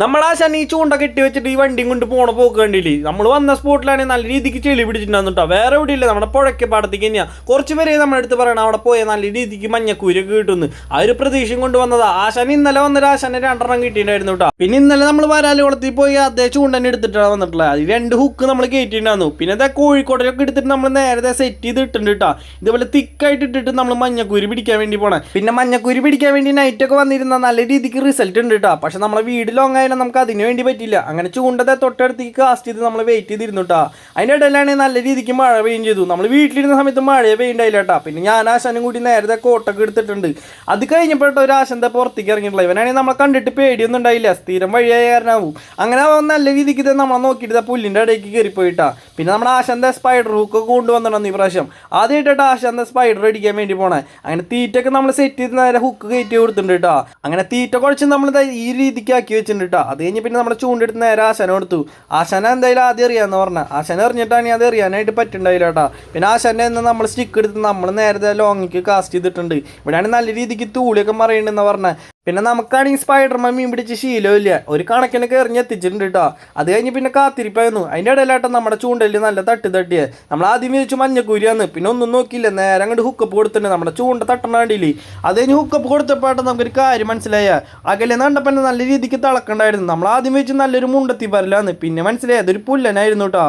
നമ്മളാശാൻ ഈ ചൂണ്ട കെട്ടി വെച്ചിട്ട് ഈ വണ്ടിയും കൊണ്ട് പോണ പോക്ക് കണ്ടില്ലേ. നമ്മൾ വന്ന സ്പോട്ടിലാണെങ്കിൽ നല്ല രീതിക്ക് ചെളി പിടിച്ചിട്ടുണ്ടാകും കേട്ടോ. വേറെ എവിടെ ഇല്ല, നമ്മുടെ പുഴയ്ക്ക് പാടത്തേക്ക് തന്നെയാണ്. കുറച്ച് പേരെ നമ്മുടെ അടുത്ത് പറയണം അവിടെ പോയാൽ നല്ല രീതിക്ക് മഞ്ഞക്കൂരൊക്കെ കിട്ടുന്നു. ആ ഒരു പ്രതീക്ഷയും കൊണ്ട് വന്നതാ. ആശാൻ ഇന്നലെ വന്നൊരു ആശാനെ 2 കിട്ടിയിട്ടുണ്ടായിരുന്നു കേട്ടോ. പിന്നെ ഇന്നലെ നമ്മൾ വരാലുകുളത്തിൽ പോയി അതേ ചൂണ്ടനെ എടുത്തിട്ടാണ് വന്നിട്ടുള്ളത്. അത് 2 ഹുക്ക് നമ്മൾ കയറ്റിയിട്ടുണ്ടായിരുന്നു. പിന്നെ ഇതാ കോഴിക്കോടൊക്കെ എടുത്തിട്ട് നമ്മൾ നേരത്തെ സെറ്റ് ചെയ്തിട്ടുണ്ട് കേട്ടോ. ഇതുപോലെ തിക്കായിട്ട് ഇട്ടിട്ട് നമ്മൾ മഞ്ഞക്കൂരി പിടിക്കാൻ വേണ്ടി പോണേ. പിന്നെ മഞ്ഞക്കൂരി പിടിക്കാൻ വേണ്ടി നൈറ്റൊക്കെ വന്നിരുന്ന നല്ല രീതിക്ക് റിസൾട്ട് ഉണ്ട് കേട്ടോ. പക്ഷെ നമ്മളെ വീട് ലോങ് ആയാലും നമുക്ക് അതിന് വേണ്ടി പറ്റില്ല. അങ്ങനെ ചൂണ്ടത്തെ തൊട്ടടുത്തേക്ക് കാസ്റ്റ് ചെയ്ത് നമ്മൾ വെയിറ്റ് ചെയ്തിരുന്നു കേട്ടോ. അതിൻ്റെ ഇടയിലാണ് നല്ല രീതിക്ക് മഴ പെയ്യും ചെയ്തു. നമ്മൾ വീട്ടിലിരുന്ന സമയത്ത് മഴയെ പെയ്യുണ്ടായില്ല കേട്ടോ. പിന്നെ ഞാൻ ആശാനും കൂടി നേരത്തെ കോട്ടൊക്കെ എടുത്തിട്ടുണ്ട്. അത് കഴിഞ്ഞപ്പോഴത്തെ ഒരു ആശാന്റെ പുറത്തേക്ക് ഇറങ്ങിയിട്ടുള്ള ഇവനാണെങ്കിൽ നമ്മളെ കണ്ടിട്ട് പേടിയൊന്നും ഉണ്ടായില്ല. സ്ഥിരം വഴിയായ കാരണമാവും. അങ്ങനെ നല്ല രീതിക്ക് ഇത് നമ്മളെ നോക്കിയിട്ട് പുല്ലിൻ്റെ ഇടയ്ക്ക് കയറിപ്പോയിട്ടാ. പിന്നെ നമ്മുടെ ആശാന്റെ സ്പൈഡർ ഹുക്ക് കൊണ്ടുവന്നിട്ടുണ്ടെന്ന് ഈ പ്രാവശ്യം. ആദ്യമായിട്ടാണ് ആശാന്റെ സ്പൈഡർ അടിക്കാൻ വേണ്ടി പോണേ. അങ്ങനെ തീറ്റൊക്കെ നമ്മൾ സെറ്റ് ചെയ്ത് നേരെ ഹുക്ക് കയറ്റി കൊടുത്തിട്ടുണ്ട് കേട്ടോ. അങ്ങനെ തീറ്റ കുഴച്ച് നമ്മൾ ഈ രീതിക്ക് ആക്കി വെച്ചിട്ടുണ്ട് കേട്ടോ. അത് കഴിഞ്ഞ് പിന്നെ നമ്മുടെ ചൂണ്ടെടുത്ത് നേരെ ആശാന കൊടുത്തു. ആശാന എന്തായാലും ആദ്യം അറിയാമെന്ന് പറഞ്ഞാൽ ആശാന എറിഞ്ഞിട്ടാണ് അത് അറിയാനായിട്ട് പറ്റുണ്ടായില്ല കേട്ടോ. പിന്നെ ആശാൻ്റെ നിന്ന് നമ്മൾ സ്റ്റിക്ക് എടുത്ത് നമ്മൾ നേരത്തെ ലോങ്ങിക്ക് കാസ്റ്റ് ചെയ്തിട്ടുണ്ട്. ഇവിടെയാണ് നല്ല രീതിക്ക് തൂളിയൊക്കെ മറിയണ്ടെന്ന് പറഞ്ഞാൽ. പിന്നെ നമുക്കാണെങ്കിൽ സ്പൈഡർമാൻ മീൻ പിടിച്ച് ശീലമില്ല. ഒരു കണക്കിനൊക്കെ എറിഞ്ഞ് എത്തിച്ചിട്ടുണ്ട് കേട്ടോ. അത് കഴിഞ്ഞ് പിന്നെ കാത്തിരിപ്പായിരുന്നു. അതിൻ്റെ ഇടയിലായിട്ട് നമ്മുടെ ചൂണ്ടയിൽ നല്ല തട്ടിയേ. നമ്മൾ ആദ്യം വിരിച്ച് മഞ്ഞക്കൂരിയാന്ന്. പിന്നെ ഒന്നും നോക്കിയില്ല, നേരെ അങ്ങോട്ട് ഹുക്കപ്പ് കൊടുത്തിട്ടുണ്ട്. നമ്മുടെ ചൂണ്ട തട്ടണ വേണ്ടിയില്ലേ. അത് കഴിഞ്ഞ് ഹുക്കപ്പ് കൊടുത്തപ്പോഴായിട്ട് നമുക്കൊരു കാര്യം മനസ്സിലായ. അകലെ കണ്ടപ്പോൾ നല്ല രീതിക്ക് തിളക്കണ്ടായിരുന്നു. നമ്മൾ ആദ്യം വെച്ച് നല്ലൊരു മുണ്ടെത്തി പറലാന്ന്. പിന്നെ മനസ്സിലായി അതൊരു പുല്ലനായിരുന്നു കേട്ടോ.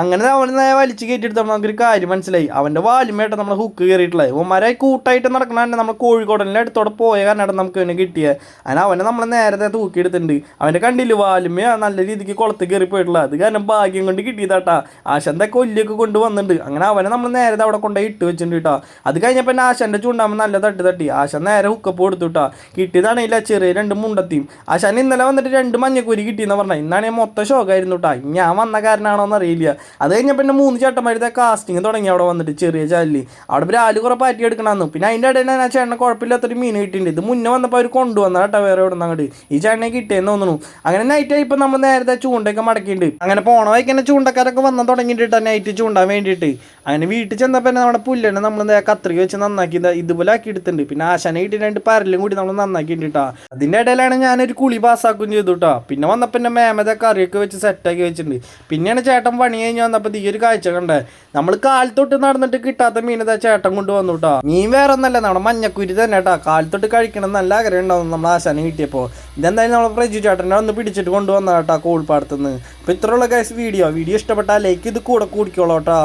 അങ്ങനെ അവൻ വലിച്ച് കയറ്റിയെടുത്തപ്പോൾ നമുക്കൊരു കാര്യം മനസ്സിലായി. അവൻ്റെ വാലുമേട്ട നമ്മൾ ഹുക്ക് കയറിയിട്ടുള്ളത്. ഉമ്മാരായി കൂട്ടായിട്ട് നടക്കണ നമ്മൾ കോഴിക്കോടലിൻ്റെ അടുത്തോടെ പോയ കാരണം നമുക്ക് അവനെ കിട്ടി. അങ്ങനെ അവനെ നമ്മൾ നേരത്തെ തൂക്കിയെടുത്തിട്ടുണ്ട്. അവൻ്റെ കണ്ടില്ല വാലുമേ നല്ല രീതിക്ക് കുളത്ത് കയറി പോയിട്ടുള്ള. അത് കാരണം ഭാഗ്യം കൊണ്ട് കിട്ടിയതാട്ടാ. ആശാന്റെ കൊല്ലിയൊക്കെ കൊണ്ടുവന്നിട്ടുണ്ട്. അങ്ങനെ അവനെ നമ്മൾ നേരത്തെ അവിടെ കൊണ്ടുപോയി ഇട്ട് വെച്ചിട്ടുണ്ട് കേട്ടോ. അത് കഴിഞ്ഞപ്പോൾ ആശാന്റെ ചൂണ്ടാകുമ്പോൾ നല്ല തട്ടി ആശാൻ നേരെ ഹുക്കപ്പ് കൊടുത്തു കേട്ടോ. കിട്ടിയതാണെങ്കില്ല ചെറിയ 2 മുണ്ടെത്തിയും. ആശാൻ ഇന്നലെ വന്നിട്ട് 2 മഞ്ഞക്കൂരി കിട്ടിയെന്ന് പറഞ്ഞാൽ. ഇന്നാണ് മൊത്തം ഷോക്കായിരുന്നു കേട്ടോ. ഞാൻ വന്ന കാരണമാണോ എന്ന് അറിയില്ല. അത് കഴിഞ്ഞപ്പോൾ 3 ചേട്ടന്മാരുടെ കാസ്റ്റിങ് തുടങ്ങി അവിടെ വന്നിട്ട് ചെറിയ ചാലിൽ. അവിടെ ബ്രാല് കുറെ പാറ്റി എടുക്കണമെന്നു. പിന്നെ അതിൻ്റെ ഇടയിൽ ആ ചേട്ടനെ കുഴപ്പമില്ലാത്തൊരു മീൻ കിട്ടിയിട്ടുണ്ട്. ഇത് മുന്നേ വന്നപ്പോൾ അവർ കൊണ്ടുവന്ന കേട്ടോ വേറെ എവിടെ നിന്ന് അങ്ങോട്ട്. ഈ ചേട്ടനെ കിട്ടിയെന്ന് തോന്നുന്നു. അങ്ങനെ നൈറ്റായി ഇപ്പം നമ്മൾ നേരത്തെ ചൂണ്ടയൊക്കെ മടക്കിയിട്ടുണ്ട്. അങ്ങനെ പോണ വൈക്കന്നെ ചൂണ്ടക്കാരൊക്കെ വന്ന് തുടങ്ങിയിട്ടാ നൈറ്റ് ചൂണ്ടാൻ വേണ്ടിയിട്ട്. അങ്ങനെ വീട്ടിൽ ചെന്നപ്പോൾ തന്നെ നമ്മുടെ പുല്ലിനെ നമ്മൾ കത്രിക വെച്ച് നന്നാക്കി ഇതുപോലെ ആക്കി എടുത്തിട്ടുണ്ട്. പിന്നെ ആശാനെ കിട്ടി 2 പരലും കൂടി നമ്മൾ നന്നാക്കിയിട്ടുണ്ട് കേട്ടോ. അതിൻ്റെ ഇടയിലാണ് ഞാനൊരു കുളി പാസ്സാക്കുകയും ചെയ്തു കേട്ടോ. പിന്നെ വന്നപ്പോൾ എൻ്റെ മേമത്തെ കറിയൊക്കെ വെച്ച് സെറ്റാക്കി വെച്ചിട്ടുണ്ട്. പിന്നെയാണ് ചേട്ടൻ പണി കഴിഞ്ഞ് വന്നപ്പോൾ ഈ ഒരു കാഴ്ച കണ്ടേ. നമ്മൾ കാലത്തൊട്ട് നടന്നിട്ട് കിട്ടാത്ത മീനതാ ചേട്ടൻ കൊണ്ടുവന്നു കേട്ടോ. മീൻ വേറെ ഒന്നല്ല, നമ്മുടെ മഞ്ഞക്കുരി തന്നെ കേട്ടോ. കാലത്തൊട്ട് കഴിക്കണം നല്ല ആഗ്രഹം ഉണ്ടാവും നമ്മൾ ആശാനെ കിട്ടിയപ്പോൾ. ഇതെന്തായാലും നമ്മൾ പ്രജു ചേട്ടനെ ഒന്ന് പിടിച്ചിട്ട് കൊണ്ടുവന്ന കേട്ടോ കോഴിപ്പാടത്തുനിന്ന്. അപ്പോൾ ഇത്രയുള്ള ഗൈസ് വീഡിയോ ഇഷ്ടപ്പെട്ടാൽ ലൈക്ക് ഇത് കൂടെ കൂടിക്കോളൂ കേട്ടോ.